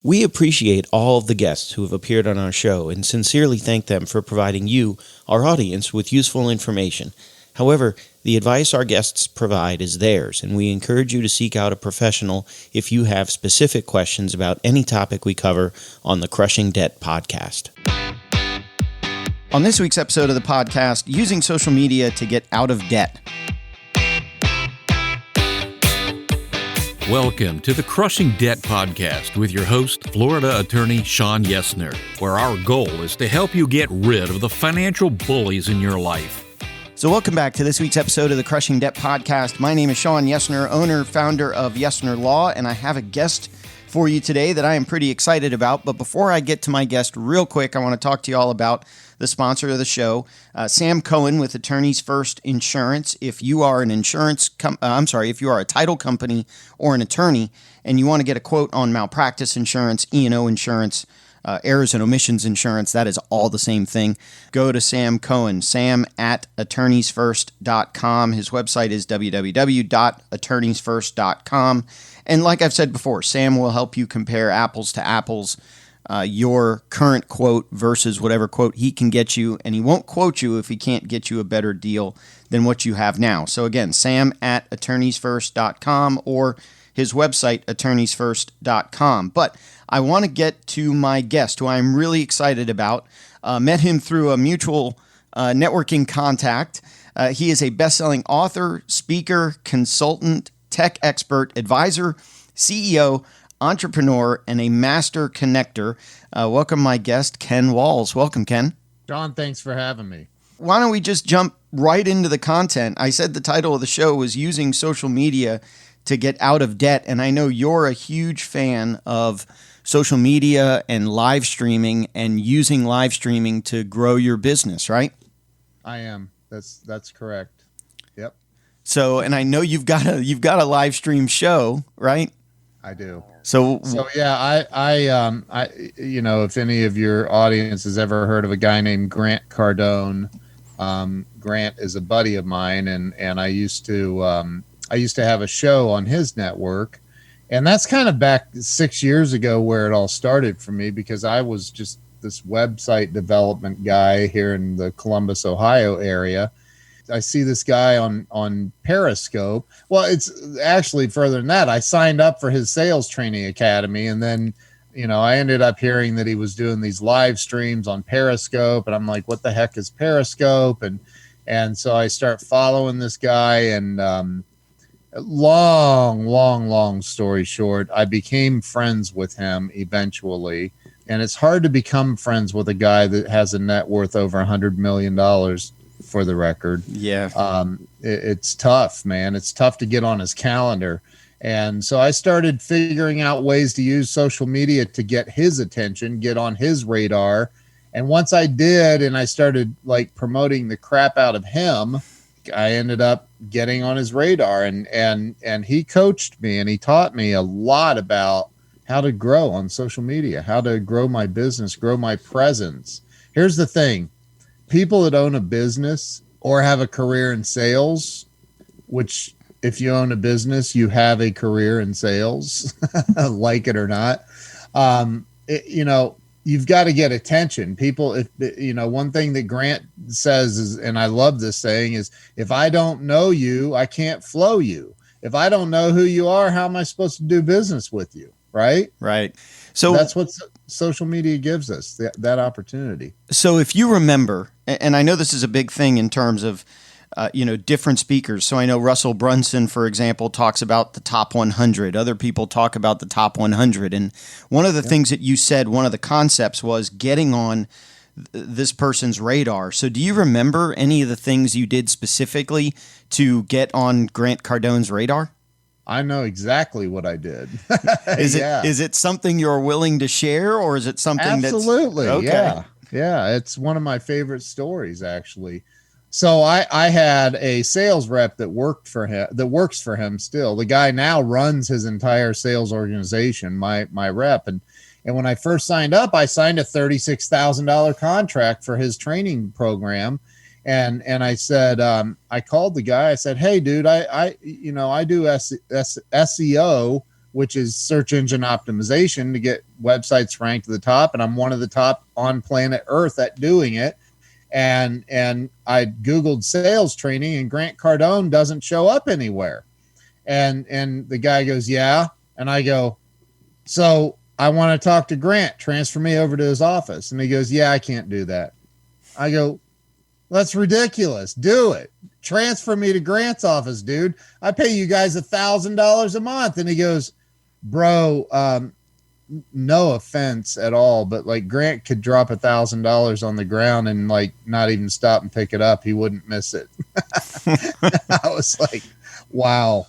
We appreciate all of the guests who have appeared on our show and sincerely thank them for providing you, our audience, with useful information. However, the advice our guests provide is theirs, and we encourage you to seek out a professional if you have specific questions about any topic we cover on the Crushing Debt podcast. On this week's episode of the podcast, using social media to get out of debt. Welcome to the Crushing Debt Podcast with your host, Florida attorney Sean Yesner, where our goal is to help you get rid of the financial bullies in your life. So welcome back to this week's episode of the Crushing Debt Podcast. My name is Sean Yesner, owner, founder of Yesner Law, and I have a guest for you today that I am pretty excited about. But before I get to my guest real quick, I want to talk to you all about the sponsor of the show, Sam Cohen with Attorneys First Insurance. If you are an if you are a title company or an attorney and you want to get a quote on malpractice insurance, E&O insurance, errors and omissions insurance, that is all the same thing. Go to Sam Cohen, sam@attorneysfirst.com. His website is www.attorneysfirst.com. And like I've said before, Sam will help you compare apples to apples, your current quote versus whatever quote he can get you, and he won't quote you if he can't get you a better deal than what you have now. So again, sam@attorneysfirst.com or his website, attorneysfirst.com. But I want to get to my guest, who I'm really excited about. Met him through a mutual networking contact. He is a best-selling author, speaker, consultant, tech expert, advisor, CEO, entrepreneur, and a master connector. Welcome my guest, Ken Walls. Welcome, Ken. John, thanks for having me. Why don't we just jump right into the content? I said the title of the show was Using Social Media to Get Out of Debt, and I know you're a huge fan of social media and live streaming and using live streaming to grow your business, right? I am. That's correct. Yep. So, and I know you've got a live stream show, right? I do. So yeah, I if any of your audience has ever heard of a guy named Grant Cardone, Grant is a buddy of mine, and I used to have a show on his network, and that's kind of back 6 years ago where it all started for me, because I was just this website development guy here in the Columbus, Ohio area. I see this guy on Periscope. Well, it's actually further than that. I signed up for his sales training academy, and then, I ended up hearing that he was doing these live streams on Periscope, and I'm like, what the heck is Periscope? And so I start following this guy, and long story short, I became friends with him eventually. And it's hard to become friends with a guy that has a net worth over $100 million, for the record. Yeah. It's tough, man. It's tough to get on his calendar. And so I started figuring out ways to use social media to get his attention, get on his radar. And once I did, and I started promoting the crap out of him, I ended up getting on his radar, and he coached me, and he taught me a lot about how to grow on social media, how to grow my business, grow my presence. Here's the thing. People that own a business or have a career in sales, which if you own a business, you have a career in sales, like it or not, you've got to get attention. People, one thing that Grant says is, and I love this saying, is if I don't know you, I can't flow you. If I don't know who you are, how am I supposed to do business with you? Right. So that's what social media gives us, that opportunity. So if you remember, and I know this is a big thing in terms of, different speakers. So I know Russell Brunson, for example, talks about the top 100. Other people talk about the top 100. And one of the things that you said, one of the concepts was getting on this person's radar. So do you remember any of the things you did specifically to get on Grant Cardone's radar? I know exactly what I did. Is it something you're willing to share, or is it something Absolutely. that's... Okay. Yeah. It's one of my favorite stories, actually. So I had a sales rep that works for him still. The guy now runs his entire sales organization, my rep. And when I first signed up, I signed a $36,000 contract for his training program. And I said, I called the guy. I said, hey, dude, I do SEO which is search engine optimization to get websites ranked to the top. And I'm one of the top on planet Earth at doing it. And I Googled sales training, and Grant Cardone doesn't show up anywhere. And the guy goes, yeah. And I go, so I want to talk to Grant, transfer me over to his office. And he goes, yeah, I can't do that. I go, that's ridiculous. Do it. Transfer me to Grant's office, dude. I pay you guys $1,000 a month. And he goes, bro, no offense at all, but like Grant could drop $1,000 on the ground and like not even stop and pick it up. He wouldn't miss it. I was like, wow.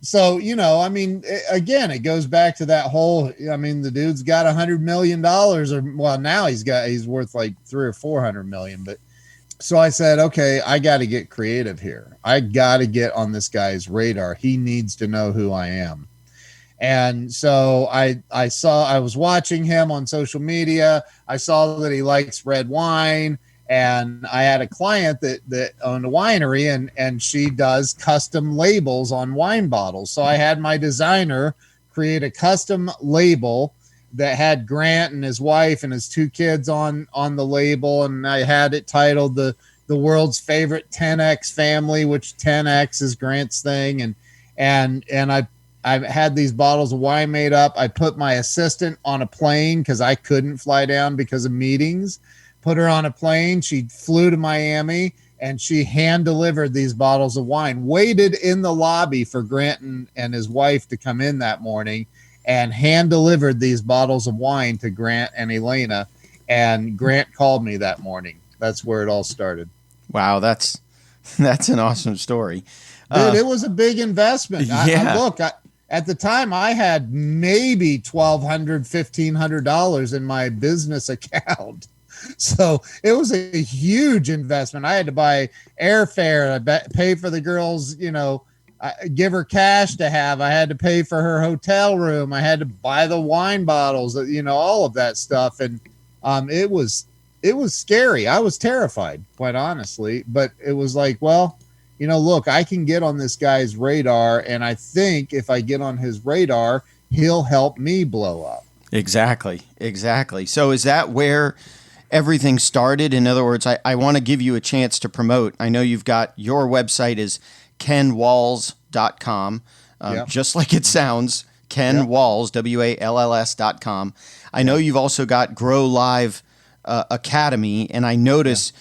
So, you know, I mean, again, it goes back to that whole, I mean, the dude's got $100 million or, well, now he's worth like 300 or 400 million. But so I said, okay, I got to get creative here. I got to get on this guy's radar. He needs to know who I am. And so I was watching him on social media. I saw that he likes red wine. And I had a client that owned a winery, and she does custom labels on wine bottles. So I had my designer create a custom label that had Grant and his wife and his 2 kids on the label. And I had it titled the world's favorite 10X family, which 10X is Grant's thing. And I had these bottles of wine made up. I put my assistant on a plane because I couldn't fly down because of meetings. Put her on a plane. She flew to Miami, and she hand delivered these bottles of wine, waited in the lobby for Grant and his wife to come in that morning, and hand delivered these bottles of wine to Grant and Elena. And Grant called me that morning. That's where it all started. Wow. That's an awesome story. Dude, it was a big investment. Yeah. At the time I had maybe $1,200, $1,500 in my business account. So it was a huge investment. I had to buy airfare, pay for the girls, you know, give her cash to have. I had to pay for her hotel room. I had to buy the wine bottles, you know, all of that stuff. And it was scary. I was terrified, quite honestly. But it was like, well, you know, look, I can get on this guy's radar. And I think if I get on his radar, he'll help me blow up. Exactly. So is that where everything started? In other words, I want to give you a chance to promote. I know you've got your website is kenwalls.com, just like it sounds, Ken Walls, WALLS.com. I know you've also got Grow Live Academy, and I notice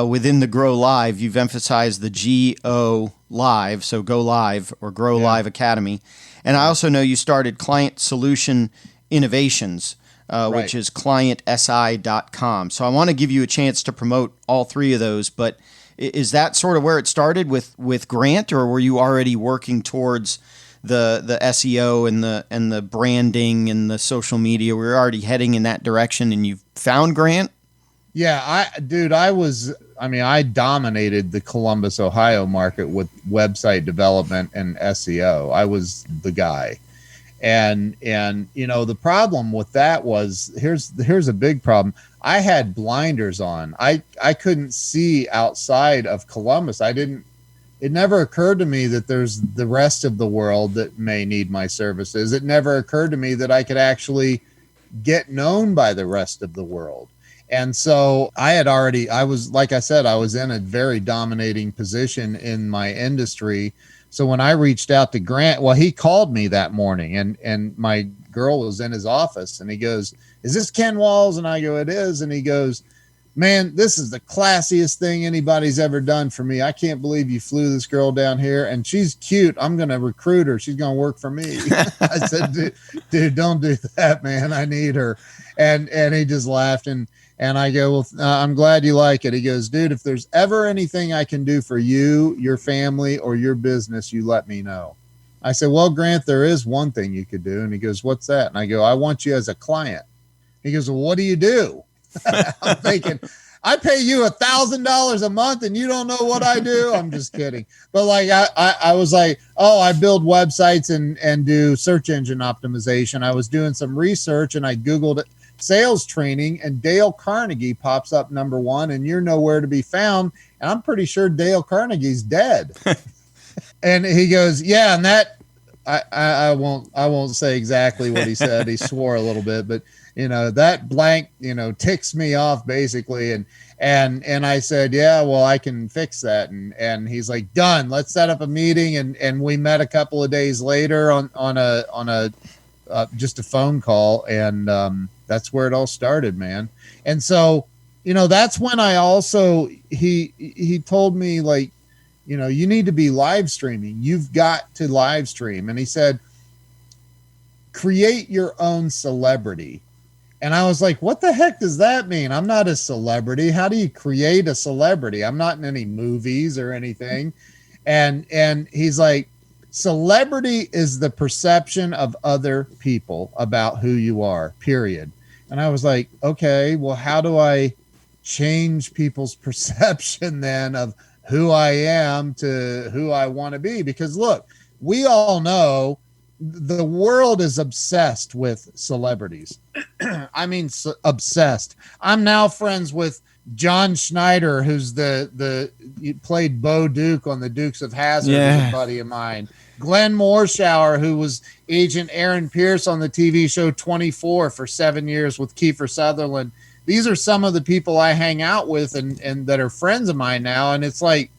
within the Grow Live, you've emphasized the GO Live, so Go Live or Grow Live Academy. And I also know you started Client Solution Innovations, which is clientsi.com. So I want to give you a chance to promote all 3 of those, but is that sort of where it started with Grant, or were you already working towards the SEO and the branding and the social media? We're already heading in that direction, and you've found Grant? Yeah, I dominated the Columbus, Ohio market with website development and SEO. I was the guy. And you know, the problem with that was here's a big problem. I had blinders on. I couldn't see outside of Columbus. It never occurred to me that there's the rest of the world that may need my services. It never occurred to me that I could actually get known by the rest of the world. And so I was, like I said, I was in a very dominating position in my industry. So when I reached out to Grant, well, he called me that morning, and my girl was in his office, and he goes, "Is this Ken Walls?" And I go, "It is." And he goes, "Man, this is the classiest thing anybody's ever done for me. I can't believe you flew this girl down here, and she's cute. I'm going to recruit her. She's going to work for me." I said, dude, don't do that, man. I need her. And he just laughed. And I go, "Well, I'm glad you like it." He goes, "Dude, if there's ever anything I can do for you, your family, or your business, you let me know." I said, "Well, Grant, there is one thing you could do." And he goes, "What's that?" And I go, "I want you as a client." He goes, "Well, what do you do?" I'm thinking, I pay you $1,000 a month and you don't know what I do. I'm just kidding. But like, I was like, oh, I build websites and do search engine optimization. I was doing some research, and I Googled it. Sales training, and Dale Carnegie pops up number 1, and you're nowhere to be found. And I'm pretty sure Dale Carnegie's dead. And he goes, "Yeah, and I won't say exactly what he said. He swore a little bit, but that blank, ticks me off basically. And I said, yeah, well, I can fix that. And he's like, done, let's set up a meeting. And we met a couple of days later on a just a phone call. And that's where it all started, man. And so, that's when I also, he told me, like, you need to be live streaming. You've got to live stream. And he said, create your own celebrity. And I was like, what the heck does that mean? I'm not a celebrity. How do you create a celebrity? I'm not in any movies or anything. And he's like, celebrity is the perception of other people about who you are, period. And I was like, okay, well, how do I change people's perception then of who I am to who I want to be? Because look, we all know the world is obsessed with celebrities. I mean, obsessed. I'm now friends with John Schneider, who's he played Bo Duke on the Dukes of Hazzard, yeah. A buddy of mine. Glenn Morshower, who was Agent Aaron Pierce on the TV show 24 for 7 years with Kiefer Sutherland. These are some of the people I hang out with and that are friends of mine now. And it's like,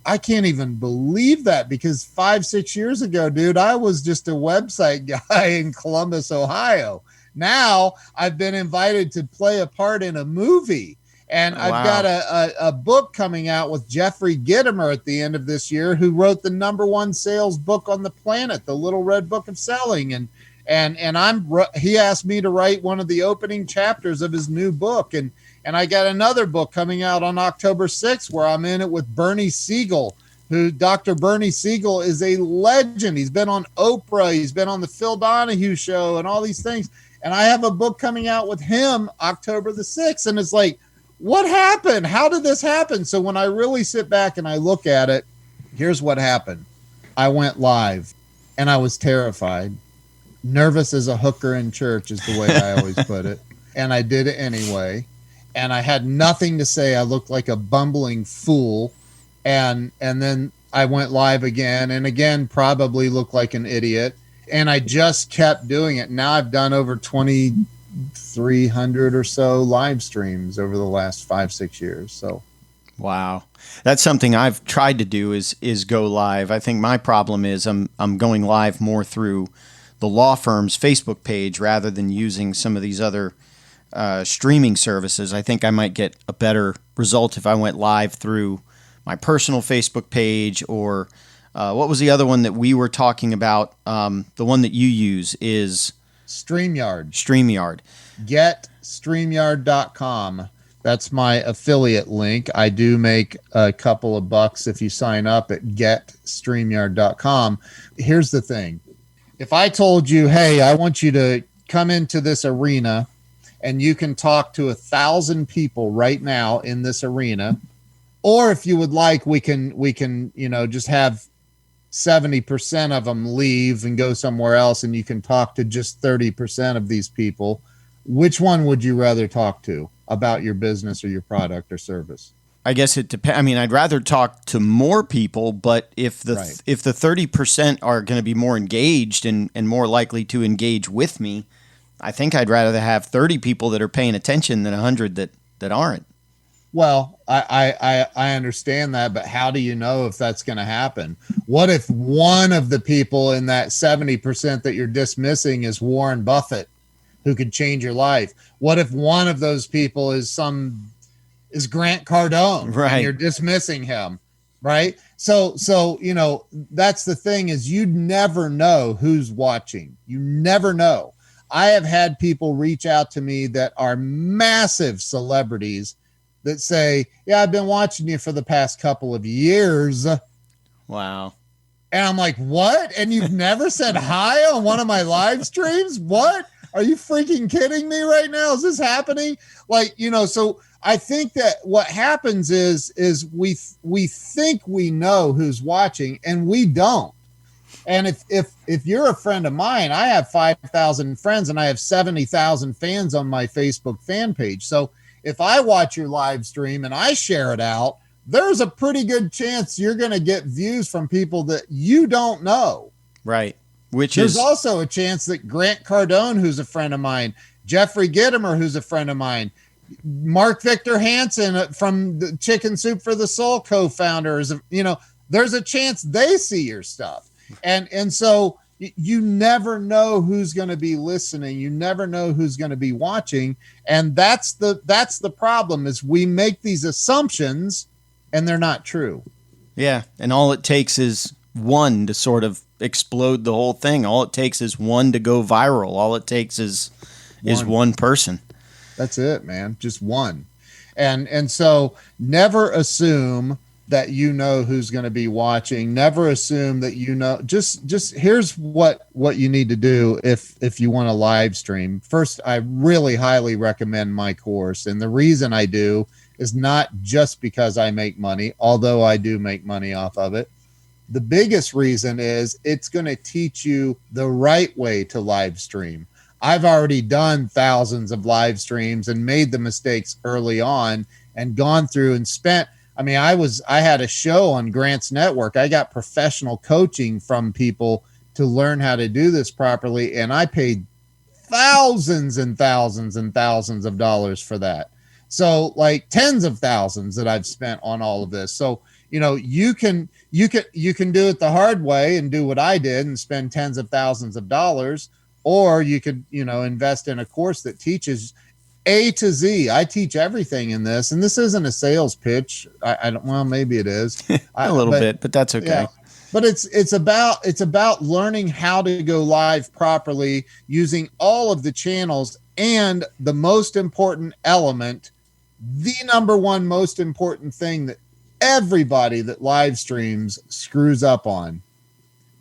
I can't even believe that, because 5-6 years ago, dude, I was just a website guy in Columbus, Ohio. Now I've been invited to play a part in a movie, and I've got a book coming out with Jeffrey Gitomer at the end of this year, who wrote the #1 sales book on the planet, The Little Red Book of Selling. And he asked me to write one of the opening chapters of his new book. And I got another book coming out on October 6th where I'm in it with Bernie Siegel, who Dr. Bernie Siegel is a legend. He's been on Oprah. He's been on the Phil Donahue show and all these things. And I have a book coming out with him October the 6th. And it's like, what happened? How did this happen? So when I really sit back and I look at it, here's what happened. I went live and I was terrified. Nervous as a hooker in church is the way I always put it. And I did it anyway. And I had nothing to say. I looked like a bumbling fool. And then I went live again and again, probably looked like an idiot. And I just kept doing it. Now I've done over 2,300 or so live streams over the last 5-6 years. So, wow. That's something I've tried to do is go live. I think my problem is I'm going live more through the law firm's Facebook page rather than using some of these other streaming services. I think I might get a better result if I went live through my personal Facebook page, or what was the other one that we were talking about? The one that you use is StreamYard. Get StreamYard.com. That's my affiliate link. I do make a couple of bucks if you sign up at GetStreamYard.com. Here's the thing. If I told you, hey, I want you to come into this arena and you can talk to 1,000 people right now in this arena, or if you would like, we can, just have 70% of them leave and go somewhere else and you can talk to just 30% of these people. Which one would you rather talk to about your business or your product or service? I guess it depends. I mean, I'd rather talk to more people, but if the 30% are going to be more engaged and more likely to engage with me, I think I'd rather have 30 people that are paying attention than 100 that aren't. Well, I understand that, but how do you know if that's going to happen? What if one of the people in that 70% that you're dismissing is Warren Buffett, who could change your life? What if one of those people is Grant Cardone, right? And you're dismissing him, right? So that's the thing, is you never know who's watching. You never know. I have had people reach out to me that are massive celebrities that say, yeah, I've been watching you for the past couple of years. Wow. And I'm like, what? And you've never said hi on one of my live streams? What? Are you freaking kidding me right now? Is this happening? So I think that what happens is we think we know who's watching and we don't. And if you're a friend of mine, I have 5,000 friends and I have 70,000 fans on my Facebook fan page. So if I watch your live stream and I share it out, there's a pretty good chance you're going to get views from people that you don't know. Right. There's also a chance that Grant Cardone, who's a friend of mine, Jeffrey Gitomer, who's a friend of mine, Mark Victor Hansen from the Chicken Soup for the Soul co-founder, there's a chance they see your stuff. And so you never know who's going to be listening. You never know who's going to be watching. And that's the problem, is we make these assumptions and they're not true. Yeah. And all it takes is one to sort of explode the whole thing. All it takes is one to go viral. All it takes is one person. That's it, man. Just one. And so never assume that you know who's going to be watching. Never assume that you know. Just here's what you need to do if you want to live stream. First, I really highly recommend my course. And the reason I do is not just because I make money, although I do make money off of it. The biggest reason is it's going to teach you the right way to live stream. I've already done thousands of live streams and made the mistakes early on and gone through and spent. I mean, I had a show on Grant's network. I got professional coaching from people to learn how to do this properly. And I paid thousands and thousands and thousands of dollars for that. So like tens of thousands that I've spent on all of this. So, you can do it the hard way and do what I did and spend tens of thousands of dollars, or you could, invest in a course that teaches A to Z. I teach everything in this, and this isn't a sales pitch. I don't. Well, maybe it is a little bit, but that's okay. Yeah. But it's about learning how to go live properly using all of the channels, and the most important element, the number one most important thing that everybody that live streams screws up on.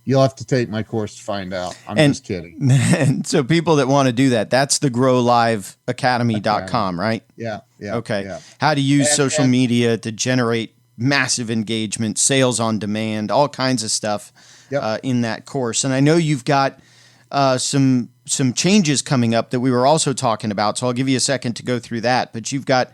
You'll have to take my course to find out. I'm just kidding. And so people that want to do that, that's the growliveacademy.com, right? Yeah. Okay. Yeah. How to use social media to generate massive engagement, sales on demand, all kinds of stuff in that course. And I know you've got some changes coming up that we were also talking about. So I'll give you a second to go through that. But you've got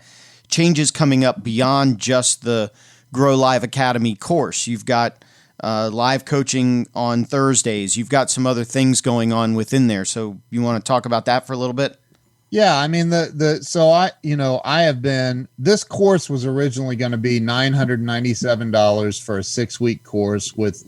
changes coming up beyond just the Grow Live Academy course. You've got live coaching on Thursdays. You've got some other things going on within there. So you want to talk about that for a little bit? Yeah, I mean this course was originally going to be $997 for a 6-week course with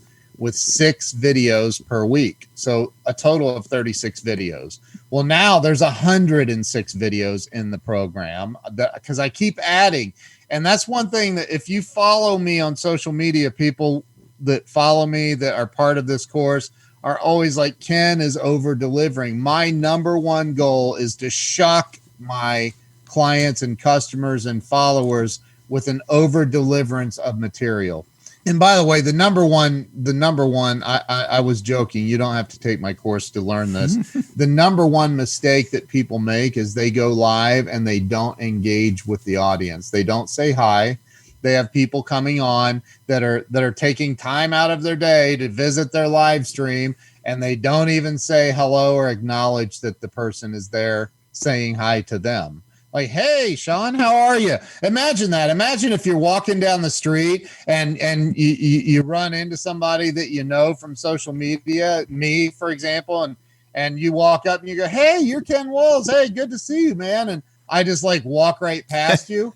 6 videos per week. So a total of 36 videos. Well, now there's 106 videos in the program because I keep adding. And that's one thing that if you follow me on social media, people that follow me that are part of this course are always like, Ken is over delivering. My number one goal is to shock my clients and customers and followers with an over deliverance of material. And by the way, the number one, I was joking. You don't have to take my course to learn this. The number one mistake that people make is they go live and they don't engage with the audience. They don't say hi. They have people coming on that are taking time out of their day to visit their live stream, and they don't even say hello or acknowledge that the person is there saying hi to them. Like, hey, Sean, how are you? Imagine that. Imagine if you're walking down the street and you run into somebody that you know from social media, me, for example, and you walk up and you go, hey, you're Ken Walls. Hey, good to see you, man. And I just like walk right past you.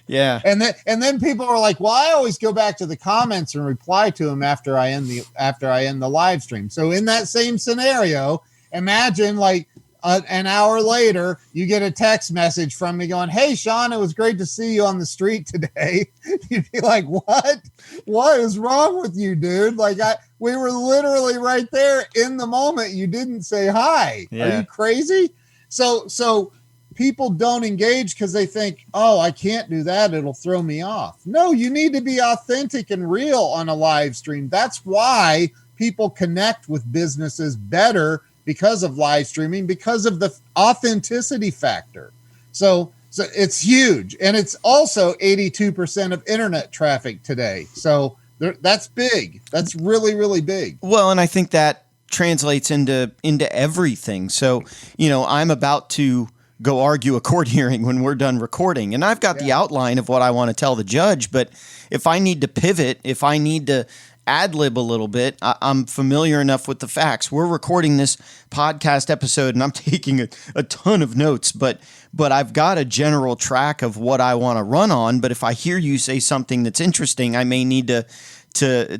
Yeah. And then people are like, well, I always go back to the comments and reply to them after I end the live stream. So in that same scenario, imagine like an hour later, you get a text message from me going, hey, Sean, it was great to see you on the street today. You'd be like, what is wrong with you, dude? Like we were literally right there in the moment. You didn't say hi. Yeah. Are you crazy? So people don't engage because they think, oh, I can't do that. It'll throw me off. No, you need to be authentic and real on a live stream. That's why people connect with businesses better because of live streaming, because of the authenticity factor. So it's huge. And it's also 82% of internet traffic today. So that's big. That's really, really big. Well, and I think that translates into everything. So, I'm about to go argue a court hearing when we're done recording. And I've got the outline of what I want to tell the judge. But if I need to pivot, if I need to ad-lib a little bit. I'm familiar enough with the facts. We're recording this podcast episode, and I'm taking a ton of notes, but I've got a general track of what I want to run on. But if I hear you say something that's interesting, I may need to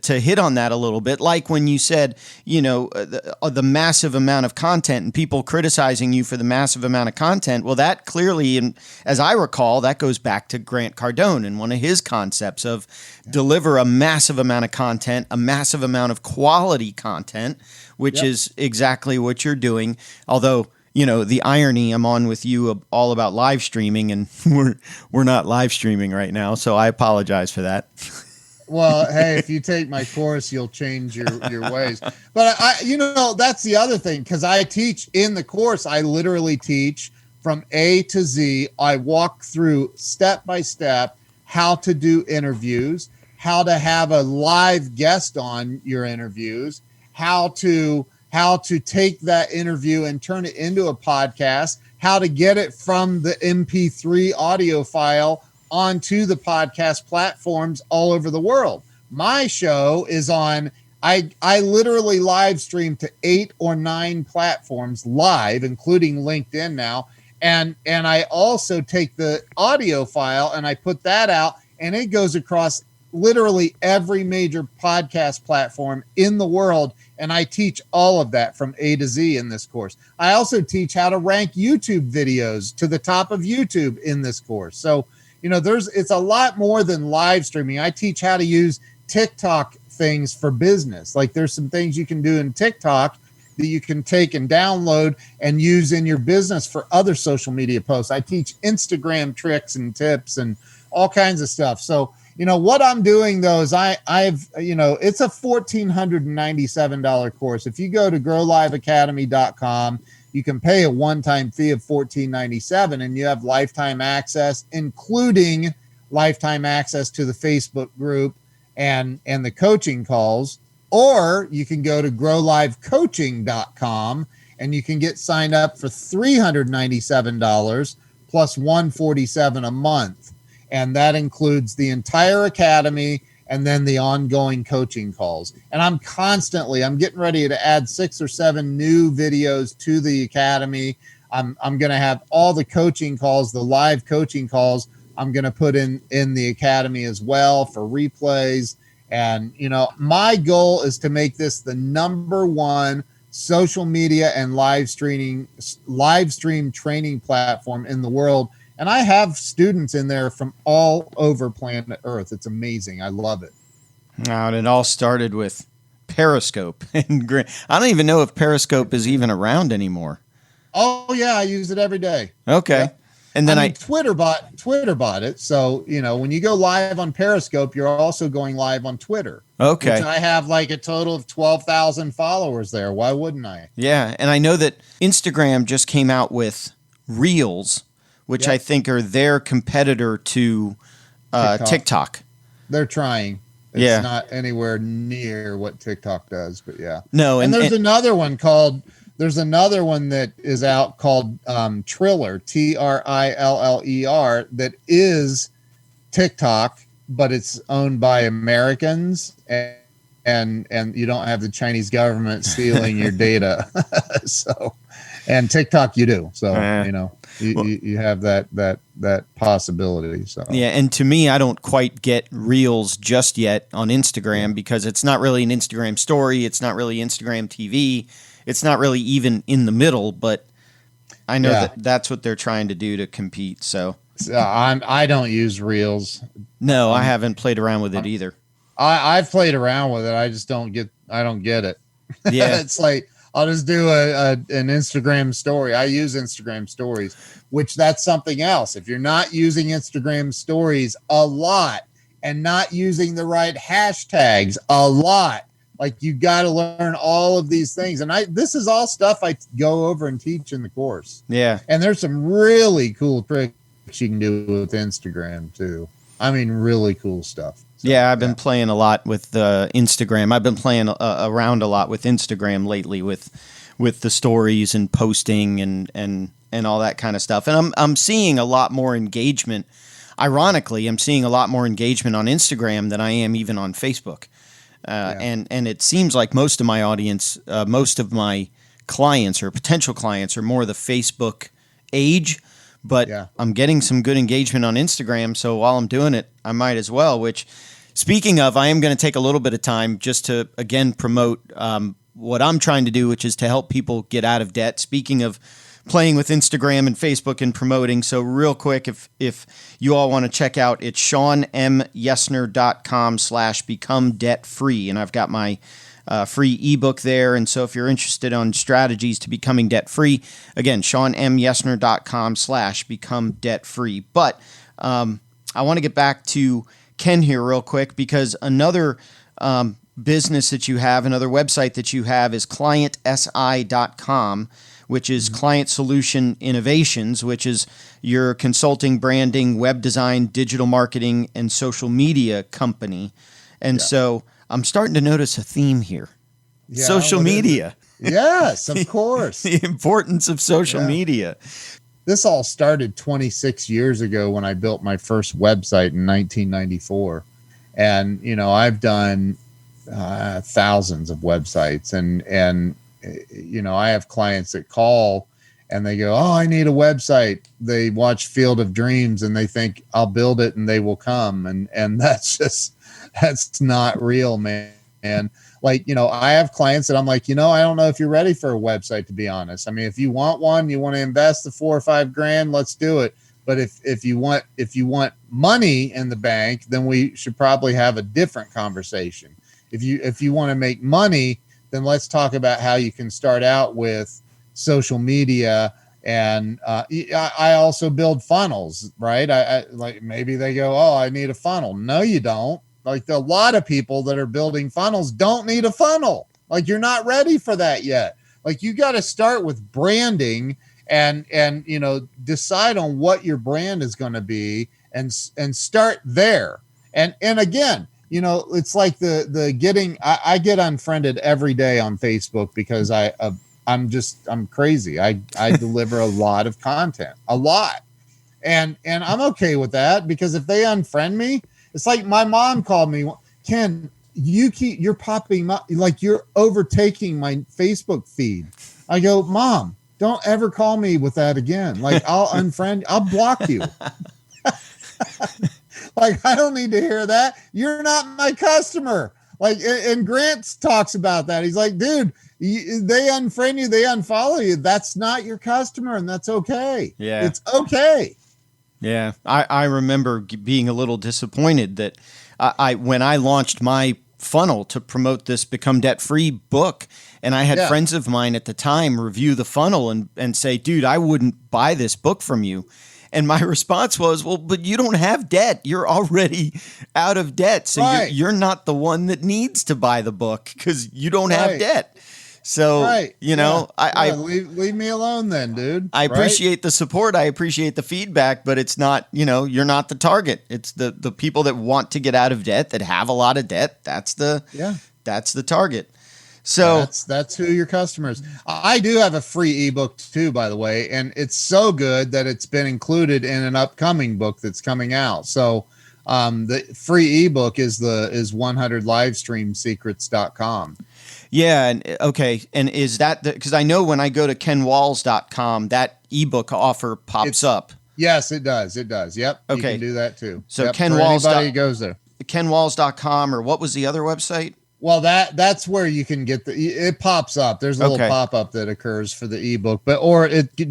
hit on that a little bit. Like when you said, the massive amount of content and people criticizing you for the massive amount of content. Well, that clearly, and as I recall, that goes back to Grant Cardone and one of his concepts of deliver a massive amount of content, a massive amount of quality content, which is exactly what you're doing. Although, the irony, I'm on with you all about live streaming, and we're not live streaming right now. So I apologize for that. Well, hey, if you take my course, you'll change your ways. But that's the other thing, because I teach in the course. I literally teach from A to Z. I walk through step by step how to do interviews, how to have a live guest on your interviews, how to take that interview and turn it into a podcast, how to get it from the MP3 audio file onto the podcast platforms all over the world. My show is on, I literally live stream to 8 or 9 platforms live, including LinkedIn now. And I also take the audio file and I put that out, and it goes across literally every major podcast platform in the world. And I teach all of that from A to Z in this course. I also teach how to rank YouTube videos to the top of YouTube in this course. So, it's a lot more than live streaming. I teach how to use TikTok things for business. Like there's some things you can do in TikTok that you can take and download and use in your business for other social media posts. I teach Instagram tricks and tips and all kinds of stuff. So, what I'm doing though is it's a $1,497 course. If you go to growliveacademy.com, you can pay a one-time fee of $14.97, and you have lifetime access, including lifetime access to the Facebook group and the coaching calls. Or you can go to growlivecoaching.com and you can get signed up for $397 plus $147 a month. And that includes the entire academy and then the ongoing coaching calls. And I'm getting ready to add 6 or 7 new videos to the academy. I'm going to have all the coaching calls, the live coaching calls, I'm going to put in the academy as well for replays. And, my goal is to make this the #1 social media and live stream training platform in the world. And I have students in there from all over planet Earth. It's amazing. I love it. And it all started with Periscope. And I don't even know if Periscope is even around anymore. Oh, yeah. I use it every day. Okay. Yeah. And then Twitter bought it. So, when you go live on Periscope, you're also going live on Twitter. Okay. Which I have like a total of 12,000 followers there. Why wouldn't I? Yeah. And I know that Instagram just came out with Reels, which I think are their competitor to TikTok. They're trying. It's not anywhere near what TikTok does, but yeah. No. And there's another one that is out called Triller, Triller, that is TikTok, but it's owned by Americans, and you don't have the Chinese government stealing your data. So, and TikTok you do. So, you have that possibility. So yeah, and to me, I don't quite get Reels just yet on Instagram because it's not really an Instagram story. It's not really Instagram TV. It's not really even in the middle, but I know that's what they're trying to do to compete. So I don't use Reels. No, I haven't played around with it either. I've played around with it. I just don't get it. Yeah. It's like, I'll just do an Instagram story. I use Instagram stories, which that's something else. If you're not using Instagram stories a lot and not using the right hashtags a lot, like you got to learn all of these things. And this is all stuff I go over and teach in the course. Yeah. And there's some really cool tricks you can do with Instagram too. I mean, really cool stuff. So, I've been playing a lot with Instagram. I've been playing around a lot with Instagram lately with the stories and posting and all that kind of stuff. And I'm seeing a lot more engagement. Ironically, I'm seeing a lot more engagement on Instagram than I am even on Facebook. And it seems like most of my audience, most of my clients or potential clients are more the Facebook age, but I'm getting some good engagement on Instagram. So while I'm doing it, I might as well, which speaking of, I am going to take a little bit of time just to, again, promote what I'm trying to do, which is to help people get out of debt. Speaking of playing with Instagram and Facebook and promoting. So real quick, if you all want to check out, it's SeanMYesner.com/become debt free. And I've got my free ebook there. And so if you're interested on strategies to becoming debt free, again, SeanMYesner.com/become debt free. But I want to get back to Ken here real quick, because another business that you have, another website that you have is ClientSI.com, which is Client Solution Innovations, which is your consulting, branding, web design, digital marketing, and social media company. And so I'm starting to notice a theme here. Yeah, social media. Yes, of course. The importance of social media. This all started 26 years ago when I built my first website in 1994. And, you know, I've done thousands of websites, and you know, I have clients that call and they go, "Oh, I need a website." They watch Field of Dreams and they think I'll build it and they will come. And that's not real, man. And like, you know, I have clients that I'm like, you know, I don't know if you're ready for a website, to be honest. I mean, if you want one, you want to invest the $4 or $5 grand, let's do it. But if you want money in the bank, then we should probably have a different conversation. If you want to make money, then let's talk about how you can start out with social media. And I also build funnels, right? I like, maybe they go, "Oh, I need a funnel." No, you don't. Like, a lot of people that are building funnels don't need a funnel. Like, you're not ready for that yet. Like, you got to start with branding and you know, decide on what your brand is going to be and start there. And again, you know, it's like the getting, I get unfriended every day on Facebook because I'm crazy. I deliver a lot of content, a lot. And I'm okay with that, because if they unfriend me, it's like my mom called me, "Ken, you're popping up, like you're overtaking my Facebook feed." I go, "Mom, don't ever call me with that again. Like, I'll block you." Like, I don't need to hear that. You're not my customer. Like, and Grant talks about that. He's like, "Dude, they unfriend you, they unfollow you. That's not your customer, and that's okay. Yeah, it's okay." Yeah, I remember being a little disappointed that when I launched my funnel to promote this Become Debt Free book, and I had friends of mine at the time review the funnel and say, "Dude, I wouldn't buy this book from you." And my response was, "Well, but you don't have debt. You're already out of debt. So you're not the one that needs to buy the book because you don't have debt." So, you know, leave me alone then, dude. I appreciate the support. I appreciate the feedback, but it's not, you know, you're not the target. It's the people that want to get out of debt, that have a lot of debt. That's the target. So that's who your customers. I do have a free ebook too, by the way, and it's so good that it's been included in an upcoming book that's coming out. So the free ebook is 100livestreamsecrets.com. Yeah. And okay. And is that because I know when I go to kenwalls.com, that ebook offer pops up. Yes, it does. It does. Yep. Okay. You can do that too. So Ken Walls. Anybody goes there. kenwalls.com, or what was the other website? Well, that's where you can get it pops up. There's a little pop-up that occurs for the ebook,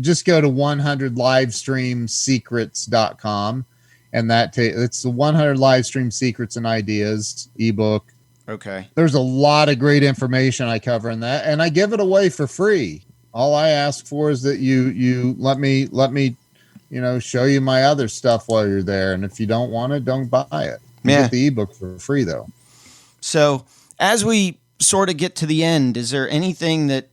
just go to 100livestreamsecrets.com, and it's the 100 live stream secrets and ideas ebook. Okay. There's a lot of great information I cover in that, and I give it away for free. All I ask for is that you let me, you know, show you my other stuff while you're there. And if you don't want it, don't buy it. You get the ebook for free though. So as we sort of get to the end, is there anything that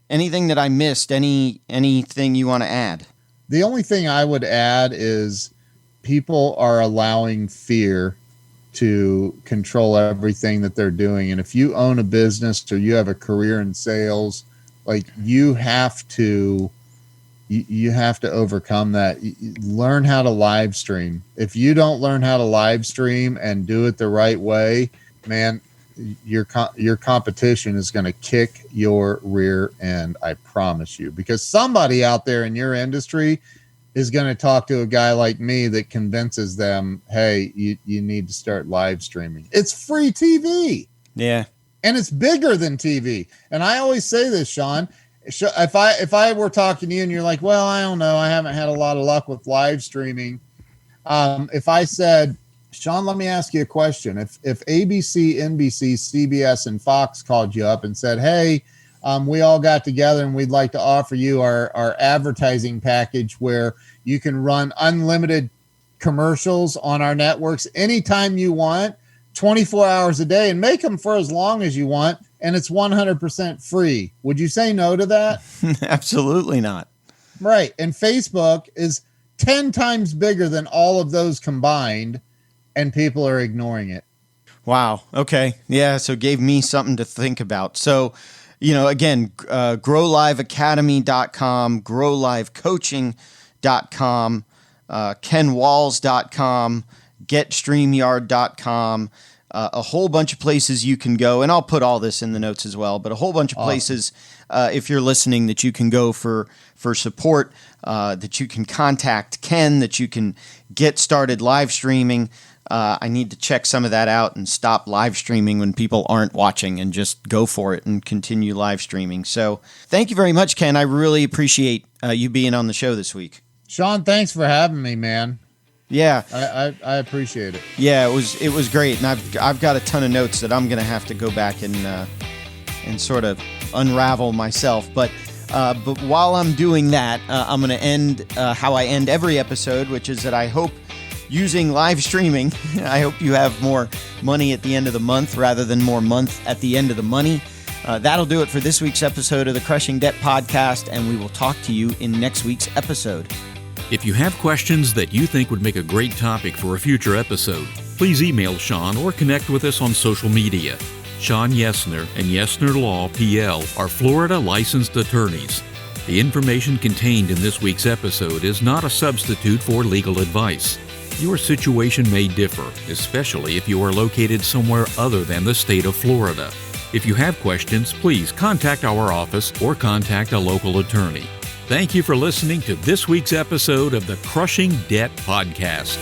I missed? Anything you want to add? The only thing I would add is people are allowing fear to control everything that they're doing. And if you own a business or you have a career in sales, like you have to overcome that. Learn how to live stream. If you don't learn how to live stream and do it the right way, man, your competition is going to kick your rear end. I promise you, because somebody out there in your industry is going to talk to a guy like me that convinces them, hey, you need to start live streaming. It's free TV. Yeah. And it's bigger than TV. And I always say this, Sean, if I were talking to you and you're like, well, I don't know, I haven't had a lot of luck with live streaming. If I said, Sean, let me ask you a question. If ABC, NBC, CBS, and Fox called you up and said, hey, we all got together and we'd like to offer you our advertising package where you can run unlimited commercials on our networks anytime you want, 24 hours a day, and make them for as long as you want, and it's 100% free. Would you say no to that? Absolutely not. Right. And Facebook is 10 times bigger than all of those combined, and people are ignoring it. Wow. Okay. Yeah. So it gave me something to think about. So, again, growliveacademy.com, growlivecoaching.com, kenwalls.com, getstreamyard.com, a whole bunch of places you can go. And I'll put all this in the notes as well, but a whole bunch of places, if you're listening, that you can go for support, that you can contact Ken, that you can get started live streaming. I need to check some of that out and stop live streaming when people aren't watching and just go for it and continue live streaming. So thank you very much, Ken. I really appreciate you being on the show this week. Sean, thanks for having me, man. Yeah, I appreciate it. Yeah, it was great, and I've got a ton of notes that I'm going to have to go back and sort of unravel myself. But while I'm doing that, I'm going to end how I end every episode, which is that I hope, using live streaming, I hope you have more money at the end of the month rather than more month at the end of the money. That'll do it for this week's episode of the Crushing Debt Podcast, and we will talk to you in next week's episode. If you have questions that you think would make a great topic for a future episode, please email Sean or connect with us on social media. Sean Yesner and Yesner Law, PL, are Florida licensed attorneys. The information contained in this week's episode is not a substitute for legal advice. Your situation may differ, especially if you are located somewhere other than the state of Florida. If you have questions, please contact our office or contact a local attorney. Thank you for listening to this week's episode of the Crushing Debt Podcast.